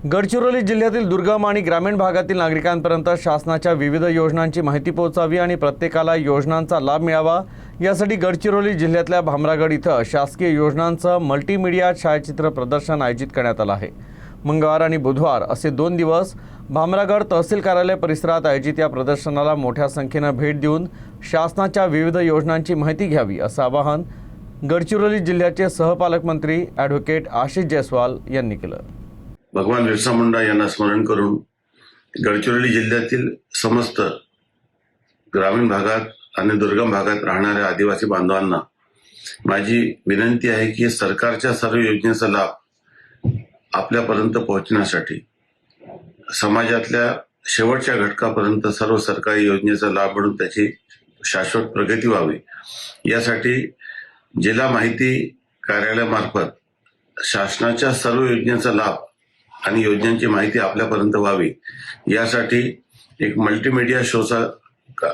गडचिरोली जिल्ह्यातील दुर्गम आणि ग्रामीण भागातील नागरिकांपर्यंत शासनाच्या विविध योजनांची माहिती पोहोचावी आणि प्रत्येकाला योजनांचा लाभ मिळावा यासाठी गडचिरोली जिल्ह्यातल्या भामरागड इथं शासकीय योजनांचं मल्टीमीडिया छायाचित्र प्रदर्शन आयोजित करण्यात आलं आहे। मंगळवार आणि बुधवार असे 2 दिवस भामरागड तहसील कार्यालय परिसरात आयोजित या प्रदर्शनाला मोठ्या संख्येनं भेट देऊन शासनाच्या विविध योजनांची माहिती घ्यावी असं आवाहन गडचिरोली जिल्ह्याचे सहपालकमंत्री ॲडव्होकेट आशिष जयस्वाल यांनी केलं। भगवान बिरसा मुंडा यांना स्मरण करून गडचिरोली जिल्ह्यातील समस्त ग्रामीण भागात आणि दुर्गम भागात राहणाऱ्या आदिवासी बांधवांना माझी विनंती आहे की सरकारच्या सर्व योजनेचा लाभ आपल्यापर्यंत पोहोचण्यासाठी समाजातल्या शेवटच्या घटकापर्यंत सर्व सरकारी योजनेचा लाभ मिळून त्याची शाश्वत प्रगती व्हावी यासाठी जिल्हा माहिती कार्यालयामार्फत शासनाच्या सर्व योजनेचा लाभ आणि योजनांची माहिती आपल्यापर्यंत व्हावी यासाठी एक मल्टीमीडिया शोचा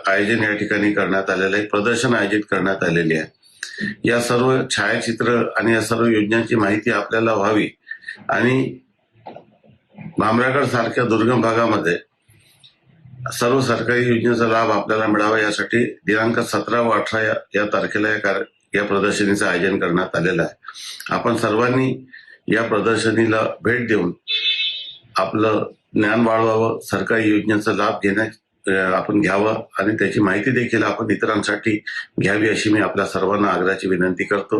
आयोजन या ठिकाणी करण्यात आलेलं आहे। प्रदर्शन आयोजित करण्यात आलेले आहे। या सर्व छायाचित्र आणि या सर्व योजनांची माहिती आपल्याला व्हावी आणि भामरागड सारख्या दुर्गम भागामध्ये सर्व सरकारी योजनेचा लाभ आपल्याला मिळावा यासाठी दिनांक 17 व 18 या तारखेला या प्रदर्शनीचं आयोजन करण्यात आलेलं आहे। आपण सर्वांनी या प्रदर्शनीला भेट देऊन आपलं ज्ञान वाढवावं, सरकारी योजनेचा लाभ आपण घ्यावं आणि त्याची माहिती देखील आपण इतरांसाठी घ्यावी अशी मी आपल्या सर्वांना आग्रहाची विनंती करतो।